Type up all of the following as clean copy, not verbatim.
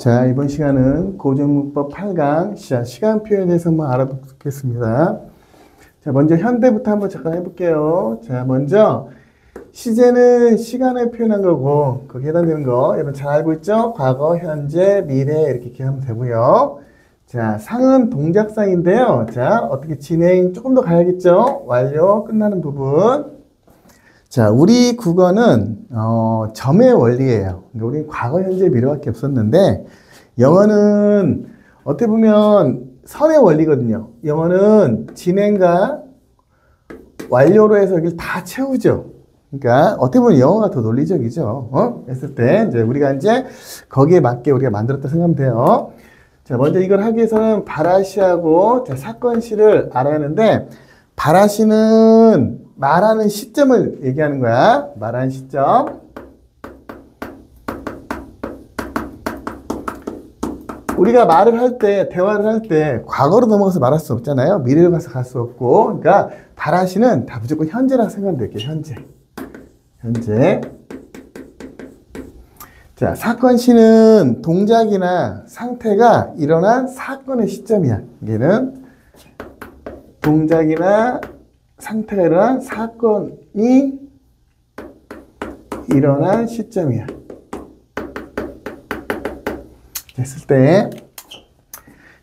자, 이번 시간은 고전문법 8강 시간 표현에 대해서 한번 알아보겠습니다. 자, 먼저 현대부터 한번 잠깐 해볼게요. 자, 먼저 시제는 시간을 표현한 거고 거기에 해당되는 거 여러분 잘 알고 있죠? 과거, 현재, 미래 이렇게 기억하면 되고요. 자, 상은 동작상인데요. 자, 어떻게 진행 조금 더 가야겠죠? 완료, 끝나는 부분. 자, 우리 국어는 점의 원리예요. 우리 과거, 현재, 미래밖에 없었는데 영어는 어떻게 보면 선의 원리거든요. 영어는 진행과 완료로 해서 여기를 다 채우죠. 그러니까 어떻게 보면 영어가 더 논리적이죠. 했을 때 이제 우리가 이제 거기에 맞게 우리가 만들었다 생각하면 돼요. 자, 먼저 이걸 하기 위해서는 발화시하고 사건시를 알아야 하는데 발화시는 말하는 시점을 얘기하는 거야. 말하는 시점. 우리가 말을 할 때, 대화를 할 때 과거로 넘어가서 말할 수 없잖아요. 미래로 가서 갈 수 없고. 그러니까 발화시는 다 무조건 현재라고 생각하면 될게요. 현재. 현재. 자, 사건시는 동작이나 상태가 일어난 사건의 시점이야. 이게는 동작이나 상태가 일어난 사건이 일어난 시점이야. 됐을 때,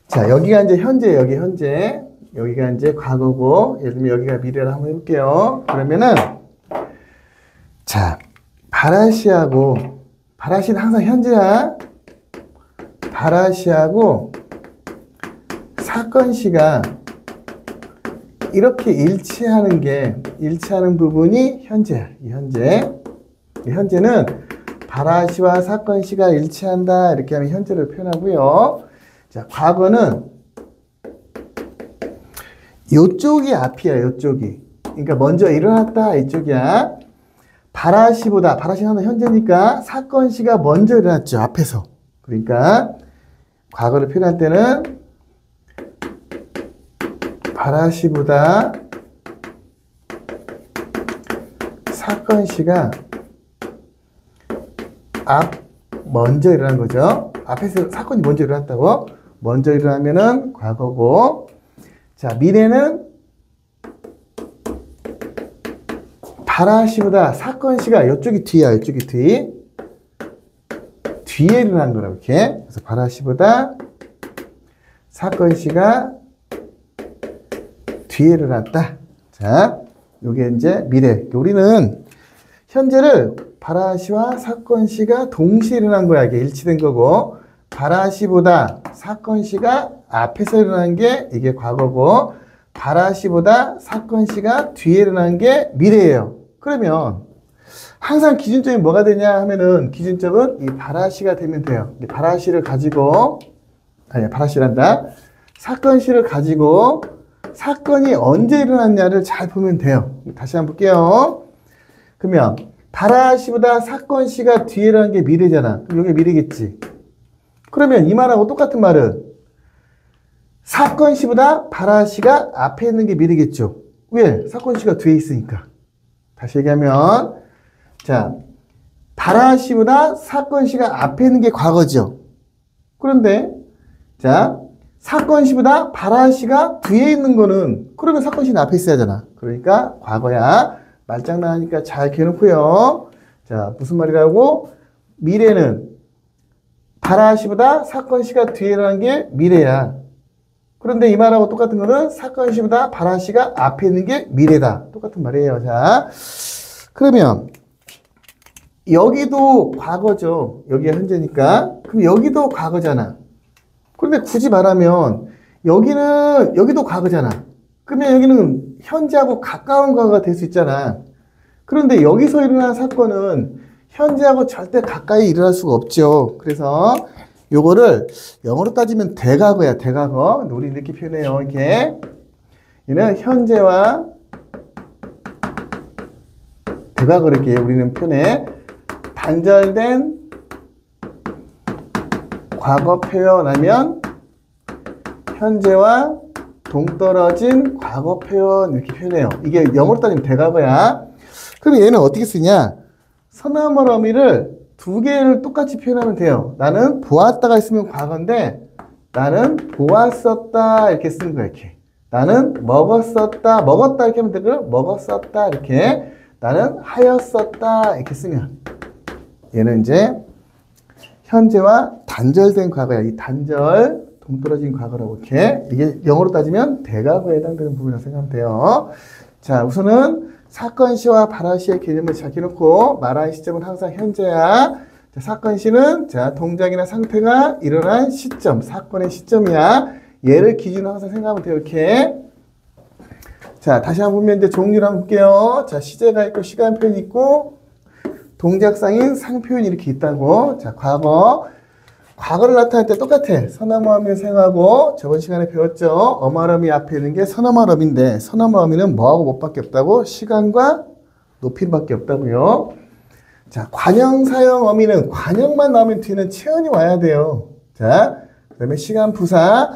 자, 여기가 이제 현재, 여기 현재, 여기가 이제 과거고, 예를 들면 여기가 미래를 한번 해볼게요. 그러면은, 자, 발화시하고, 발화시는 항상 현재야. 발화시하고 사건시가 이렇게 일치하는 부분이 현재야. 이 현재. 이 현재는 발화시와 사건시가 일치한다. 이렇게 하면 현재를 표현하고요. 자, 과거는 요쪽이 앞이야. 요쪽이. 그러니까 먼저 일어났다. 이쪽이야. 발화시는 하나 현재니까 사건시가 먼저 일어났죠. 앞에서. 그러니까 과거를 표현할 때는 발화시보다 사건시가 먼저 일어난 거죠. 앞에서 사건이 먼저 일어났다고. 먼저 일어나면은 과거고. 자, 미래는 발화시보다 사건시가 이쪽이 뒤야. 이쪽이 뒤. 뒤에 일어난 거라고 이렇게. 그래서 발화시보다 사건시가 뒤에 일어났다. 자, 요게 이제 미래. 우리는 현재를 발화시와 사건시가 동시에 일어난 거야. 이게 일치된 거고. 발화시보다 사건시가 앞에서 일어난 게 이게 과거고. 발화시보다 사건시가 뒤에 일어난 게 미래예요. 그러면 항상 기준점이 뭐가 되냐 하면은 기준점은 이 발화시가 되면 돼요. 발화시를 가지고 발화시란다. 사건시를 가지고 사건이 언제 일어났냐를 잘 보면 돼요. 다시 한번 볼게요. 그러면 발화시보다 사건시가 뒤에 일어난 게 미래잖아. 그럼 이게 미래겠지. 그러면 이 말하고 똑같은 말은 사건시보다 발화시가 앞에 있는 게 미래겠죠. 왜? 사건시가 뒤에 있으니까. 다시 얘기하면 자, 발화시보다 사건시가 앞에 있는 게 과거죠. 그런데 자, 사건시보다 발화시가 뒤에 있는 거는 그러면 사건시는 앞에 있어야 하잖아. 그러니까 과거야. 말장난하니까 잘 기억놓고요. 자, 무슨 말이라고? 미래는 발화시보다 사건시가 뒤에 일어난 게 미래야. 그런데 이 말하고 똑같은 거는 사건시보다 발화시가 앞에 있는 게 미래다. 똑같은 말이에요. 자, 그러면 여기도 과거죠. 여기가 현재니까. 그럼 여기도 과거잖아. 그런데 굳이 말하면 여기도 과거잖아. 그러면 여기는 현재하고 가까운 과거가 될 수 있잖아. 그런데 여기서 일어난 사건은 현재하고 절대 가까이 일어날 수가 없죠. 그래서 요거를 영어로 따지면 대과거야. 대과거. 우리 이렇게 표현해요. 이렇게. 얘는 현재와 대과거 이렇게 우리는 표현해. 단절된 과거 표현하면 현재와 동떨어진 과거 표현 이렇게 표현해요. 이게 영어로 따지면 대과거야. 그럼 얘는 어떻게 쓰냐? 서나무 어미를 두 개를 똑같이 표현하면 돼요. 나는 보았다가 있으면 과거인데 나는 보았었다 이렇게 쓰는 거야. 이렇게. 나는 먹었었다. 먹었다 이렇게 하면 되고요. 먹었었다 이렇게. 나는 하였었다 이렇게 쓰면 얘는 이제 현재와 단절된 과거야. 이 단절 동떨어진 과거라고 이렇게. 이게 영어로 따지면 대과거에 해당되는 부분이라고 생각하면 돼요. 자, 우선은 사건시와 발화시의 개념을 잘 기놓고 말하는 시점은 항상 현재야. 자, 사건시는 자, 동작이나 상태가 일어난 시점, 사건의 시점이야. 얘를 기준으로 항상 생각하면 돼요. 이렇게. 자, 다시 한번 보면 이제 종류를 한번 볼게요. 자, 시제가 있고 시간 표현이 있고 동작상인 상표현이 이렇게 있다고. 자, 과거. 과거를 나타낼 때 똑같아. 선어머미를 사용하고 저번 시간에 배웠죠. 어머러미 앞에 있는 게 선어머러미인데 선어머미는 뭐하고 뭐밖에 없다고? 시간과 높임밖에 없다고요. 자, 관형 사용 어미는 관형만 나오면 뒤에는 체언이 와야 돼요. 자, 그 다음에 시간 부사.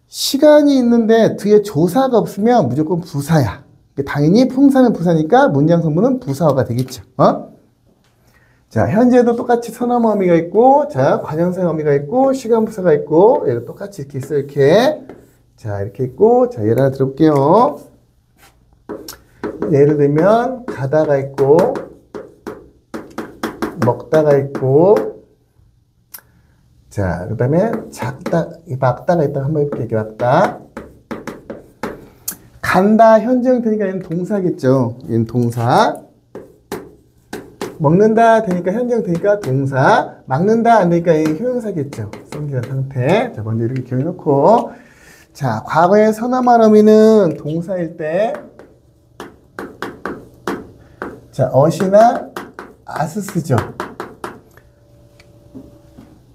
시간이 있는데 뒤에 조사가 없으면 무조건 부사야. 당연히 품사는 부사니까 문장 성분은 부사어가 되겠죠. 자, 현재도 똑같이 선어머 어미가 있고, 자, 관형사용 어미가 있고, 시간부사가 있고, 얘도 똑같이 이렇게 있어요, 이렇게. 자, 이렇게 있고, 자, 예를 하나 들어볼게요. 예를 들면, 가다가 있고, 먹다가 있고, 자, 그 다음에 막다가 있다가 한번 해볼게요, 이렇게 막다. 간다, 현재형 되니까 얘는 동사겠죠. 얘는 동사. 먹는다 되니까 현재형 되니까 동사, 막는다 안 되니까 효용사겠죠. 성질한 상태. 자, 먼저 이렇게 기억해놓고. 자, 과거의 선어말 어미는 동사일 때, 자, 어시나 아스 쓰죠.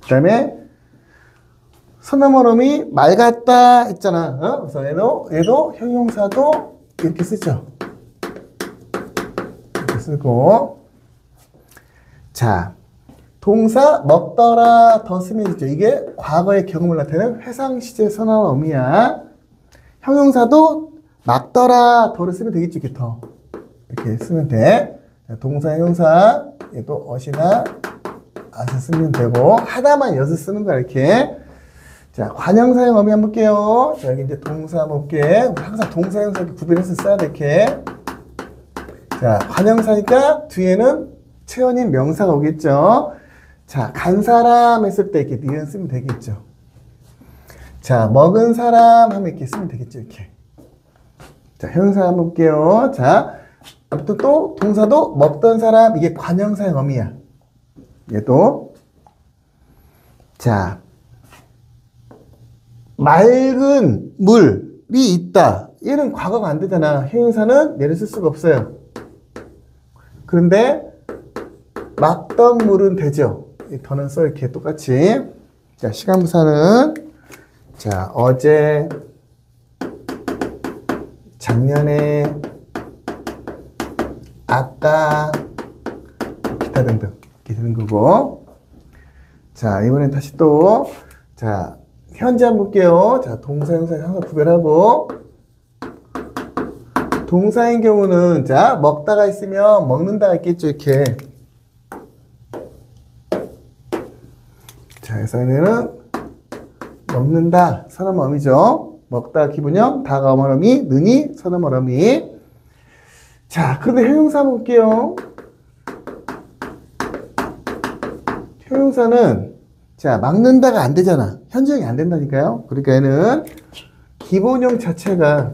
그 다음에 선어말 어미 맑았다 했잖아. 그래서 얘도 형용사도 이렇게 쓰죠. 이렇게 쓰고. 자, 동사 먹더라 더 쓰면 있죠. 이게 과거의 경험을 나타내는 회상시제 선언 어미야. 형용사도 막더라 더를 쓰면 되겠죠. 이렇게 더. 이렇게 쓰면 돼. 자, 동사, 형용사, 얘도 어시나 아서 쓰면 되고, 하다만 여서 쓰는 거야, 이렇게. 자, 관형사용 어미 한번 볼게요. 자, 여기 이제 동사 한번 볼게. 항상 동사, 형용사 이렇게 구별해서 써야 돼, 이렇게. 자, 관형사니까 뒤에는 체언인 명사가 오겠죠. 자, 간 사람 했을 때 이렇게 니은 쓰면 되겠죠. 자, 먹은 사람 하면 이렇게 쓰면 되겠죠. 이렇게. 자, 형용사 한번 볼게요. 자, 아무튼 또 동사도 먹던 사람, 이게 관형사용 어미야. 얘도. 자, 맑은 물이 있다. 얘는 과거가 안 되잖아. 형용사는 얘를 쓸 수가 없어요. 그런데 막던 물은 되죠. 더는 써 이렇게 똑같이. 자, 시간부사는 자, 어제, 작년에, 아까, 기타 등등 이렇게 되는 거고. 자, 이번엔 다시 또 자, 현재 한번 볼게요. 자, 동사, 형사 항상 구별하고. 동사인 경우는 자, 먹다가 있으면 먹는다가 있겠죠. 이렇게. 자, 그래서 얘는 먹는다, 선어말 어미죠. 먹다 기본형, 다가 어말 어미, 능이 선어말 어미. 자, 그런데 형용사 한번 볼게요. 형용사는 자, 막는다가 안 되잖아. 현재형이 안 된다니까요. 그러니까 얘는 기본형 자체가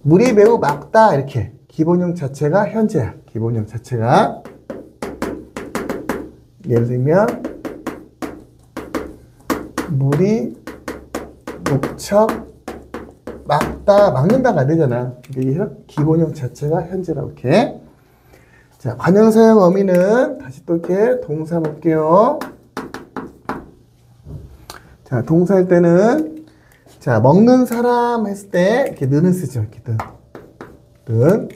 물이 매우 맑다 이렇게. 기본형 자체가 현재야. 기본형 자체가. 예를 들면 물이 목척 막다, 막는다가 안 되잖아. 그러니까 기본형 자체가 현재라고 이렇게. 자, 관형사용 어미는 다시 또 이렇게 동사 볼게요. 자, 동사일 때는 자, 먹는 사람 했을 때 이렇게 는을 쓰죠. 이렇게 는.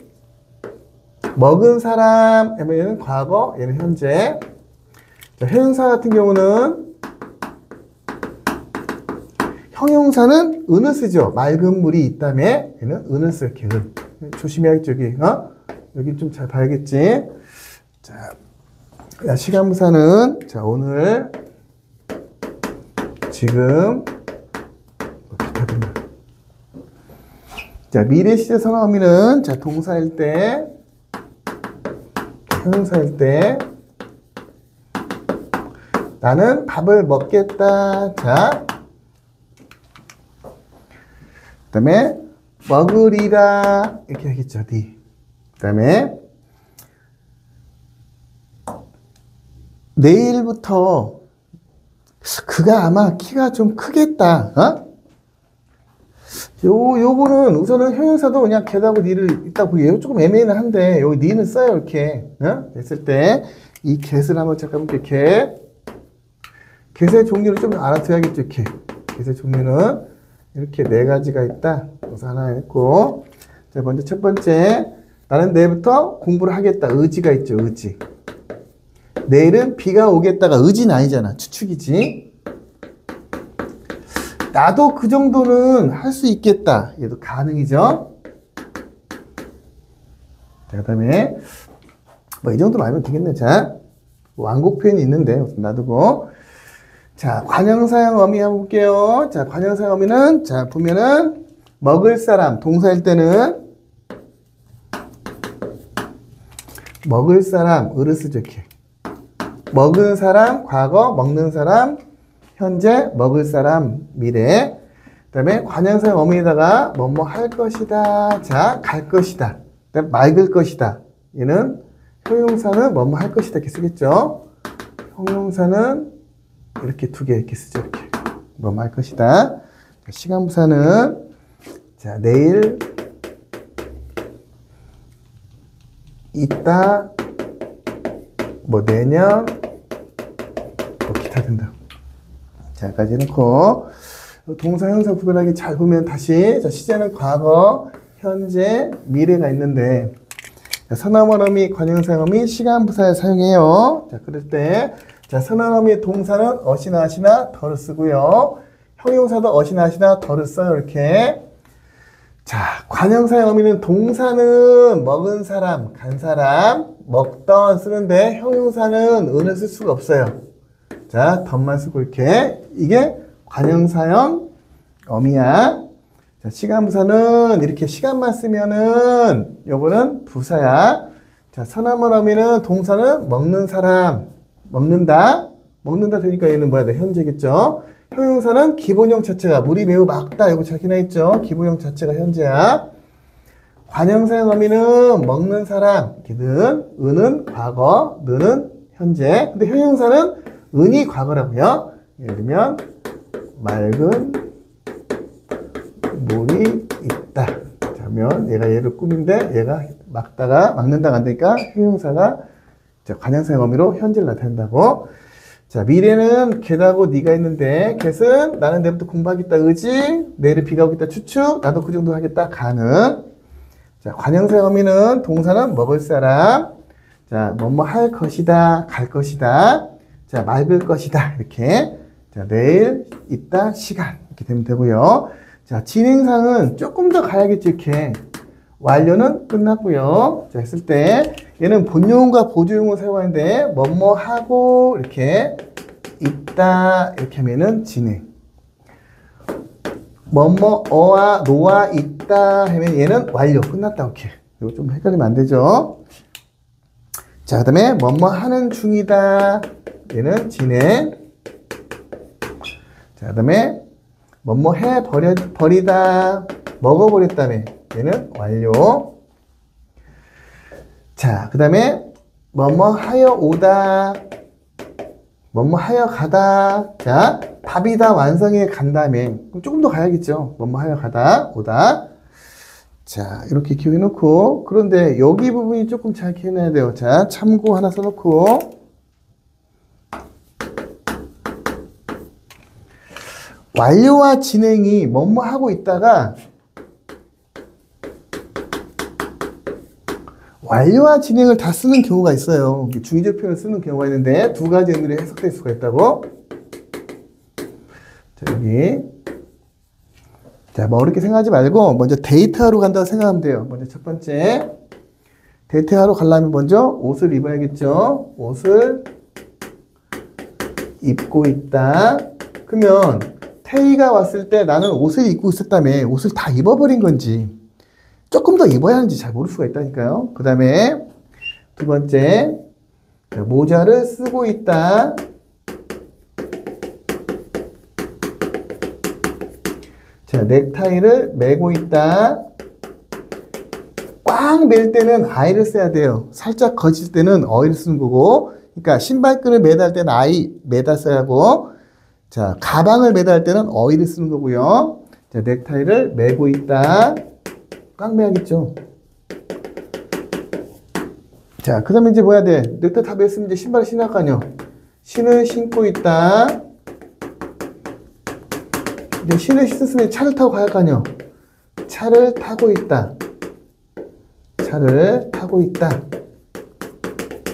먹은 사람 하면 얘는 과거, 얘는 현재. 자, 형용사 같은 경우는 형용사는 은을 쓰죠. 맑은 물이 있다며 얘는 은을 쓸 이렇게 은. 조심해야겠죠. 여기. 여기 좀 잘 봐야겠지. 자, 자, 시간부사는 자, 오늘 지금 자, 미래 시제 선언 의미는 자, 동사일 때, 형용사일 때 나는 밥을 먹겠다. 자, 그 다음에 먹으리라 이렇게 하겠죠. 그 다음에 내일부터 그가 아마 키가 좀 크겠다. 어? 요거는 우선은 형용사도 그냥 게다고 니를 있다 보기에요. 조금 애매는 한데 여기 니는 써요. 이렇게 어? 했을 때 이 get을 한번 잠깐 볼게요. get의 종류를 좀 알아둬야겠죠. 이렇게 get의 종류는 이렇게 네 가지가 있다. 그래서 하나 했고, 자 먼저 첫 번째 나는 내일부터 공부를 하겠다. 의지가 있죠. 의지. 내일은 비가 오겠다가 의지는 아니잖아. 추측이지. 나도 그 정도는 할 수 있겠다. 얘도 가능이죠. 자, 그 다음에 뭐 이 정도만 알면 되겠네. 자, 완곡 표현이 있는데 놔두고, 자 관형사형 어미 한번 볼게요. 자 관형사형 어미는 자 보면은 먹을 사람 동사일 때는 먹을 사람 을을 쓰죠. 이렇게 먹은 사람 과거, 먹는 사람 현재, 먹을 사람 미래. 그 다음에 관형사형 어미에다가 뭐뭐 할 것이다. 자, 갈 것이다. 그다음에 맑을 것이다. 얘는 형용사는 뭐뭐 할 것이다 이렇게 쓰겠죠. 형용사는 이렇게 두 개 이렇게 쓰죠. 이렇게 뭐뭐 할 것이다. 시간부사는 자 내일, 이따, 뭐 내년, 뭐 기타 등등. 자, 여기까지 해놓고 동사, 형용사 구별하기 잘 보면 다시 자, 시제는 과거, 현재, 미래가 있는데 선언어미, 관형사어미, 시간부사에 사용해요. 자, 그럴 때 자, 선언어미 동사는 어시나 하시나 덜을 쓰고요. 형용사도 어시나 하시나 덜을 써요. 이렇게. 자, 관형사의 어미는 동사는 먹은 사람, 간 사람, 먹던 쓰는데 형용사는 은을 쓸 수가 없어요. 자, 덧만 쓰고 이렇게. 이게 관형사형 어미야. 자, 시간부사는 이렇게 시간만 쓰면은 요거는 부사야. 자, 선언문 어미는 동사는 먹는 사람, 먹는다. 먹는다 되니까 얘는 뭐야 돼? 현재겠죠. 형용사는 기본형 자체가 물이 매우 맑다. 이거 적혀나 있죠. 기본형 자체가 현재야. 관형사형 어미는 먹는 사람, 는, 은은 과거, 느는 현재. 근데 형용사는 은이 과거라고요. 예를 들면 맑은 물이 있다. 그러면 얘가 얘를 꾸민데 얘가 막는다가 안 되니까 형용사가 관형사형 어미로 현재를 나타낸다고. 자, 미래는 get하고 네가 있는데 get은 나는 내일부터 공부하겠다 의지, 내일은 비가 오겠다 추측, 나도 그 정도 하겠다 가능. 자, 관형사형 어미는 동사는 먹을 사람, 자, 뭐뭐 할 것이다, 갈 것이다, 자, 맑을 것이다 이렇게. 자, 내일, 이따, 시간 이렇게 되면 되고요. 자, 진행상은 조금 더 가야겠죠. 이렇게 완료는 끝났고요. 자, 했을 때 얘는 본용과 보조용을 사용하는데 뭐뭐 하고 이렇게 있다 이렇게 하면은 진행. 뭐뭐 어와 노와 있다 하면 얘는 완료 끝났다. 이렇게. 이거 좀 헷갈리면 안 되죠. 자, 그다음에 뭐뭐 하는 중이다. 얘는 진행. 자, 그다음에 뭐뭐 해 버리다. 먹어버렸다며 얘는 완료. 자, 그 다음에 뭐뭐 하여 오다, 뭐뭐 하여 가다. 자, 답이다 완성해 간다며 그럼 조금 더 가야겠죠. 뭐뭐 하여 가다, 오다. 자, 이렇게 기억해 놓고, 그런데 여기 부분이 조금 잘 기억해야 돼요. 자, 참고 하나 써놓고, 완료와 진행이 뭐뭐 하고 있다가 완료와 진행을 다 쓰는 경우가 있어요. 중의적 표현을 쓰는 경우가 있는데 두 가지 의미로 해석될 수가 있다고. 자, 여기. 자, 뭐 어렵게 생각하지 말고 먼저 데이터로 간다고 생각하면 돼요. 먼저 첫 번째 데이트하러 가려면 먼저 옷을 입어야겠죠. 옷을 입고 있다. 그러면 태희가 왔을 때 나는 옷을 입고 있었다며 옷을 다 입어버린 건지 조금 더 입어야 하는지 잘 모를 수가 있다니까요. 그 다음에 두 번째, 모자를 쓰고 있다. 자, 넥타이를 매고 있다. 꽉 멜 때는 I를 써야 돼요. 살짝 거칠 때는 어이를 쓰는 거고, 그러니까 신발끈을 매달 때는 I 매달 써야 하고, 자, 가방을 매달 때는 어이를 쓰는 거고요. 자, 넥타이를 매고 있다. 꽉 매야겠죠. 자, 그 다음에 이제 뭐 해야 돼? 넥타이 다 맸으면 이제 신발을 신을 거 아니요. 신을 신고 있다. 이제 신을 신었으면 차를 타고 가야 할 거 아니요. 차를 타고 있다. 차를 타고 있다.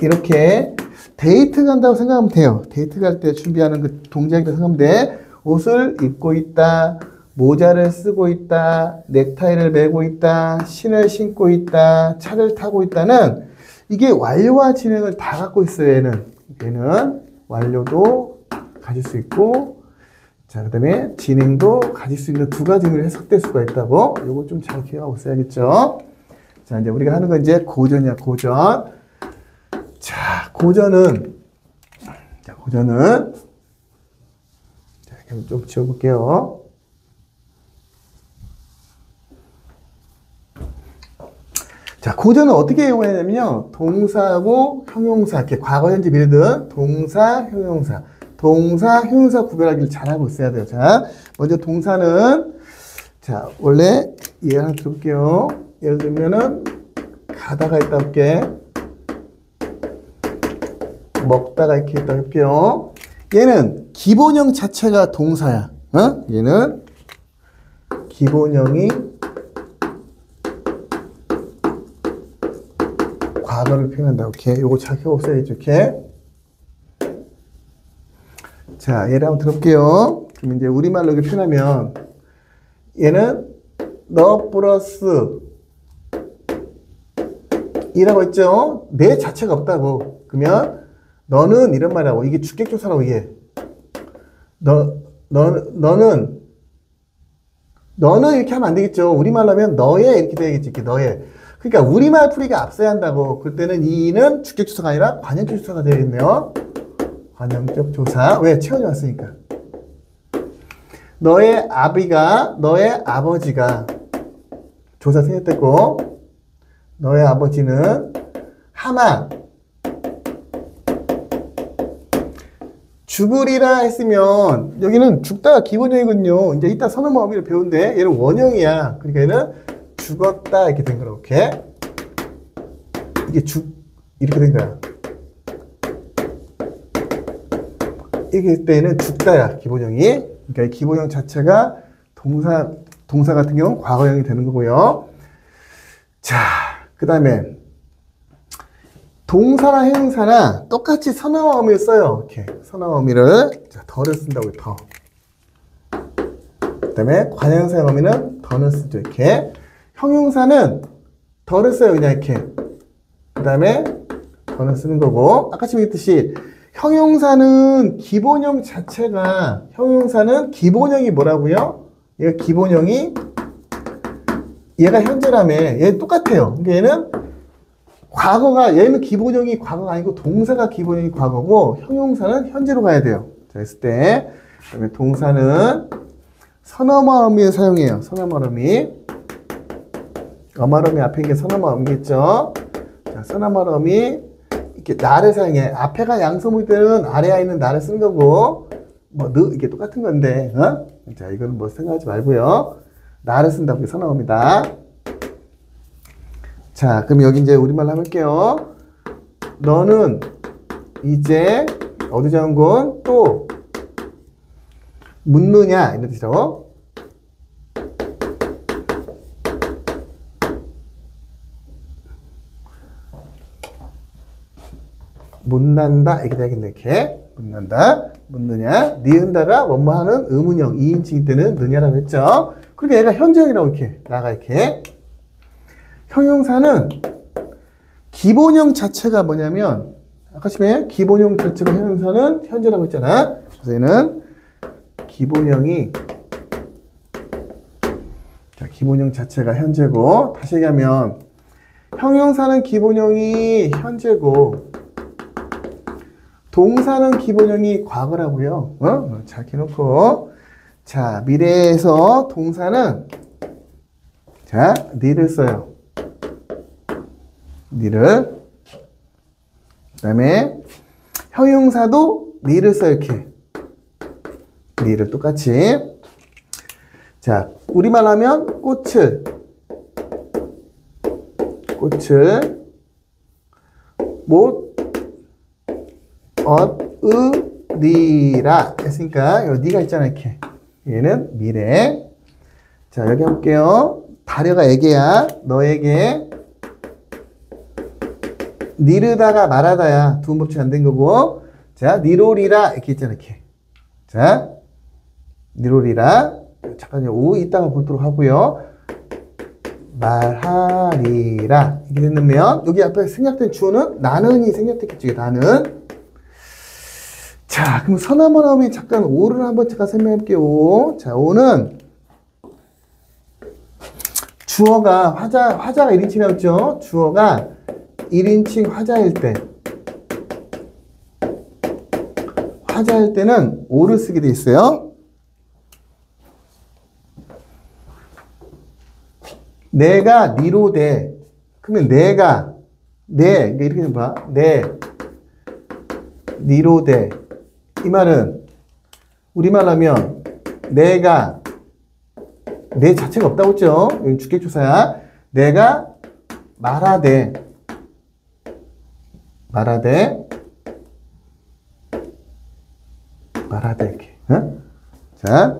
이렇게 데이트 간다고 생각하면 돼요. 데이트 갈 때 준비하는 그 동작이라고 생각하면 돼. 옷을 입고 있다. 모자를 쓰고 있다. 넥타이를 매고 있다. 신을 신고 있다. 차를 타고 있다는 이게 완료와 진행을 다 갖고 있어요. 얘는 완료도 가질 수 있고, 자, 그 다음에 진행도 가질 수 있는 두 가지 의미로 해석될 수가 있다고. 요거 좀 잘 기억하고 있어야겠죠. 자, 이제 우리가 하는 건 이제 고전이야, 고전. 자, 고전은 자, 좀 지워볼게요. 자, 고전은 어떻게 이용해야 되냐면요. 동사하고 형용사, 이렇게 과거, 현재, 미래 등 동사, 형용사. 동사, 형용사 구별하기를 잘하고 있어야 돼요. 자, 먼저 동사는, 자, 원래 예를 하나 들어볼게요. 예를 들면은, 가다가 있다 볼게. 먹다가 이렇게 있다 볼게요. 얘는 기본형 자체가 동사야. 어? 얘는 기본형이 과거를 표현한다. 이렇게. 요거 잘 켜보세요. 이렇게. 자, 얘를 한번 들어볼게요. 그럼 이제 우리말로 이렇게 표현하면, 얘는 너 플러스 이라고 했죠? 내 자체가 없다고. 그러면 너는 이런 말이라고. 이게 주격조사라고 이게. 너는 이렇게 하면 안 되겠죠. 우리말로 하면 너의 이렇게 돼야겠지. 이렇게 너의. 그러니까 우리말 풀이가 앞서야 한다고. 그때는 이는 주격조사가 아니라 관형적 조사가 되겠네요. 관형적 조사. 왜? 채원이 왔으니까. 너의 아버지가 조사 생겼다고. 너의 아버지는 하마 죽으리라 했으면 여기는 죽다가 기본형이거든요. 이제 이따 선어모 어미를 배운데 얘는 원형이야. 그러니까 얘는 죽었다 이렇게 된 거라고. 이렇게 이게 이렇게 된 거야. 이게 때는 죽다야 기본형이. 그러니까 이 기본형 자체가 동사 같은 경우는 과거형이 되는 거고요. 자, 그 다음에 동사나 형용사나 똑같이 선어와 어미를 써요. 이렇게 선어와 어미를 더를 쓴다고요. 더. 그 다음에 관형사의 어미는 더는 쓰죠. 이렇게. 형용사는 더를 써요. 그냥 이렇게. 그 다음에 더는 쓰는 거고, 아까 지금 했듯이 형용사는 기본형 자체가, 형용사는 기본형이 뭐라고요? 얘가 기본형이, 얘가 현재라며. 얘 똑같아요. 그러니까 얘는 얘는 기본형이 과거가 아니고 동사가 기본형이 과거고, 형용사는 현재로 가야 돼요. 자, 했을 때. 그 다음에 동사는 선어마 어미를 사용해요. 선어마 어미. 어마어미 앞에 있는 게 선어마 어미겠죠? 자, 선어마 어미. 이렇게 나를 사용해. 앞에가 양서물 때는 아래에 있는 나를 쓰는 거고, 이게 똑같은 건데, 어? 자, 이건 뭐 생각하지 말고요. 나를 쓴다고 선어입니다. 자, 그럼 여기 이제 우리말로 해볼게요. 너는 이제 어디 장군 또 묻느냐 이런 뜻이죠. 묻는다 이렇게 되겠네. 이렇게 묻는다 묻느냐 니은다가 뭐뭐하는 의문형 2인칭 때는 느냐라고 했죠. 그러니까 얘가 현재형이라고 이렇게 나가 이렇게. 형용사는 기본형 자체가 뭐냐면 아까 처음에 기본형 자체가 형용사는 현재라고 했잖아. 그래서 얘는 기본형이 자, 기본형 자체가 현재고 다시 얘기하면 형용사는 기본형이 현재고 동사는 기본형이 과거라고요. 잘 기억놓고 자 미래에서 동사는 자 니를 써요. 니를 그 다음에 형용사도 니를 써 이렇게 니를 똑같이 자 우리말로 하면 꽃을 못 얻으리라 했으니까 여기 니가 있잖아 이렇게 얘는 미래 자 여기 볼게요 다려가 에게야 너에게 니르다가 말하다야 두 법칙 안 된 거고 자 니로리라 이렇게 있잖아 이렇게 자 니로리라 잠깐요 오 이따가 보도록 하고요 말하리라 이렇게 됐으면 여기 앞에 생략된 주어는 나는이 생략됐겠죠 나는 자 그럼 서나무 나오면 잠깐 오를 한번 잠깐 설명해 볼게요 오. 자 오는 주어가 화자가 1인칭이었죠 주어가 1인칭 화자일 때는 오를 쓰게 돼 있어요. 내가 니로 돼. 그러면 내가 이렇게 좀 봐. 니로 돼. 이 말은 우리말로 하면 내가 내 자체가 없다고 했죠. 여기 주격조사야. 내가 말하되 이렇게. 어? 자,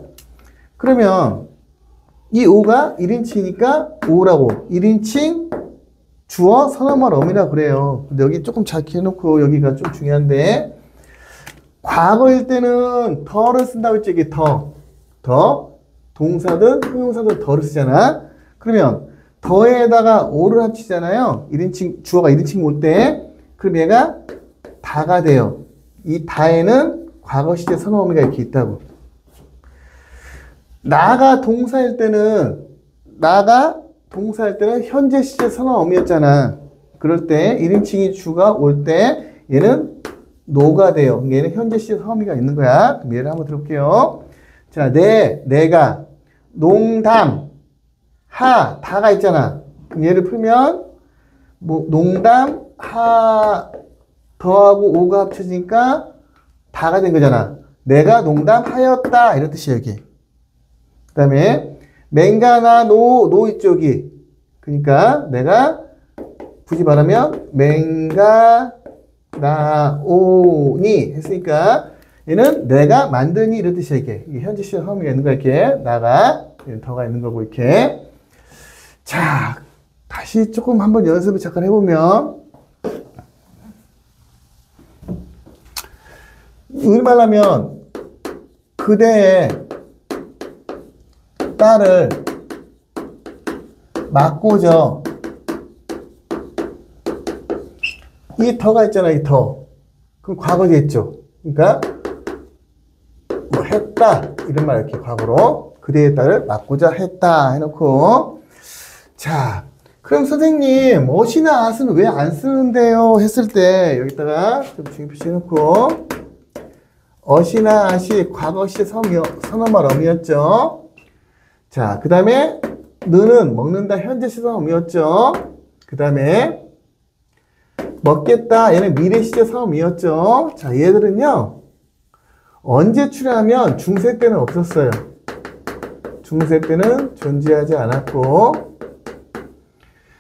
그러면 이 오가 1인칭이니까 오라고 1인칭 주어 선어말 어미라 그래요. 근데 여기 조금 잘 기억해놓고 여기가 좀 중요한데 과거일 때는 더를 쓴다고 했죠. 이게 더 동사든 형용사든 더를 쓰잖아. 그러면 더에다가 오를 합치잖아요. 1인칭 주어가 1인칭 올 때 그럼 얘가 다가 돼요. 이 다에는 과거 시제 선어 어미가 이렇게 있다고. 나가 동사일 때는 현재 시제 선어 어미였잖아. 그럴 때 1인칭이 주가 올 때 얘는 노가 돼요. 얘는 현재 시제 선어 어미가 있는 거야. 그럼 얘를 한번 들어볼게요. 자, 내가 농담 다가 있잖아. 그럼 얘를 풀면 뭐 농담 더하고 오가 합쳐지니까 다가 된 거잖아. 내가 농담하였다 이런 뜻이야 여기. 그 다음에 맹가나 노 이쪽이 그러니까 내가 굳이 말하면 맹가나오니 했으니까 얘는 내가 만드니 이런 뜻이야 이게 현재 시제 허미가 있는 거야 이렇게 나가 더가 있는 거고 이렇게. 자 다시 조금 한번 연습을 잠깐 해보면 우리말로 하면 그대의 딸을 맞고죠. 이 더가 있잖아, 이 더. 그럼 과거겠죠. 그러니까 뭐 했다 이런 말 이렇게 과거로 그대의 딸을 맞고자 했다 해놓고 자 그럼 선생님 어시나 앗은 왜 안 쓰는데요 했을 때 여기다가 좀 중요표시 해놓고 어시나 앗이 과거시 선어말 어미였죠. 자, 그 다음에 너는 먹는다 현재 시제 어미였죠. 그 다음에 먹겠다 얘는 미래 시제 어미였죠. 자, 얘들은요 언제 출현하면 중세 때는 없었어요. 중세 때는 존재하지 않았고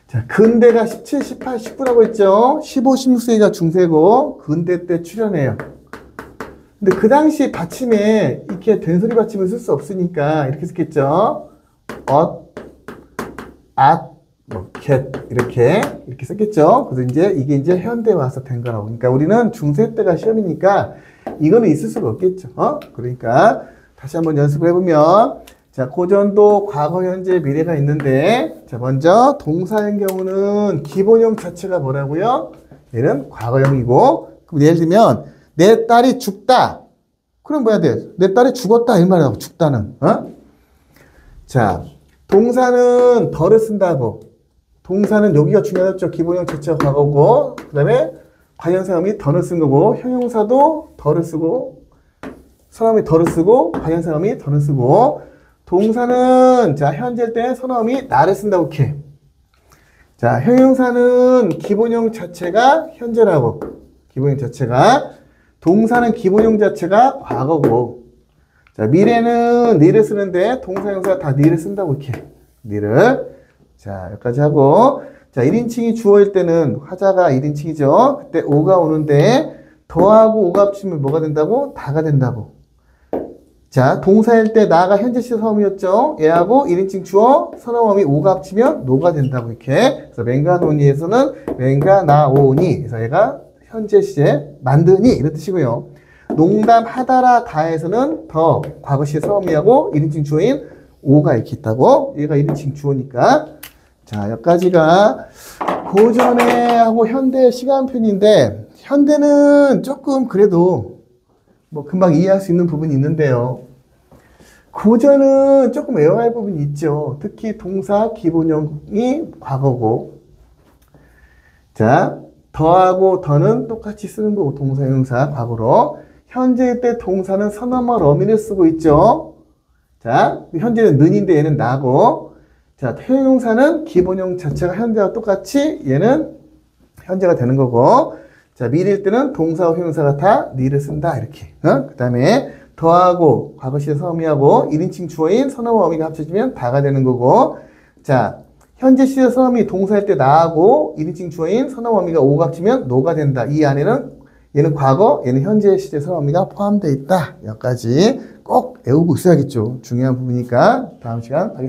자, 근대가 17, 18, 19라고 했죠. 15, 16세기가 중세고 근대 때 출현해요. 근데 그 당시 받침에 이렇게 된소리 받침을 쓸 수 없으니까 이렇게 썼겠죠. get 이렇게 썼겠죠. 그래서 이게 이제 현대 와서 된 거라고. 그러니까 우리는 중세 때가 시험이니까 이거는 있을 수가 없겠죠. 그러니까 다시 한번 연습을 해보면 자, 고전도 과거, 현재, 미래가 있는데, 자, 먼저 동사의 경우는 기본형 자체가 뭐라고요? 얘는 과거형이고, 그럼 예를 들면 내 딸이 죽다. 그럼 뭐야 돼? 내 딸이 죽었다 이 말이야. 죽다는. 어? 자, 동사는 덜을 쓴다고. 동사는 여기가 중요하죠. 기본형 자체가 과거고, 그 다음에 관현사음이 덜을 쓴 거고, 형용사도 덜을 쓰고, 선어음이 덜을 쓰고, 관현사음이 덜을 쓰고, 동사는 자 현재일 때 선어음이 나를 쓴다고 이렇게. 자, 형용사는 기본형 자체가 현재라고. 기본형 자체가. 동사는 기본형 자체가 과거고. 자, 미래는 니를 쓰는데 동사 형사 다 니를 쓴다고 이렇게. 니를. 자, 여기까지 하고. 자, 1인칭이 주어일 때는 화자가 1인칭이죠. 그때 오가 오는데 더하고 오가 합치면 뭐가 된다고? 다가 된다고. 자, 동사일 때 나가 현재 시제 서음이었죠. 얘하고 1인칭 주어 선어음이 오가 합치면 노가 된다고 이렇게. 그래서 맹가노니에서는 맹가나오니. 그래서 얘가 현재 시제 만드니 이런 뜻이고요. 농담하다라 다에서는 더 과거 시제 서음이하고 1인칭 주어인 오가 이렇게 있다고. 얘가 1인칭 주어니까. 자, 여기까지가 고전에 하고 현대 시간편인데 현대는 조금 그래도 뭐 금방 이해할 수 있는 부분이 있는데요. 고전은 조금 외워야 할 부분이 있죠. 특히 동사 기본형이 과거고. 자, 더하고 더는 똑같이 쓰는 거고 동사 형용사 과거로. 현재일 때 동사는 선어머 러미를 쓰고 있죠. 자, 현재는 는인데 얘는 나고. 자, 형용사는 기본형 자체가 현재와 똑같이 얘는 현재가 되는 거고. 자, 미래일 때는 동사와 형용사가 다 니를 쓴다 이렇게. 그 다음에 더하고 과거 시제 서음이하고 1인칭 주어인 선어와 어미가 합쳐지면 다가 되는 거고. 자, 현재 시제 서음이 동사일 때 나하고 1인칭 주어인 선어와 어미가 오가 합치면 노가 된다. 이 안에는 얘는 과거, 얘는 현재 시제 서어미가 포함되어 있다. 여기까지 꼭 외우고 있어야겠죠. 중요한 부분이니까 다음 시간 하겠습니다.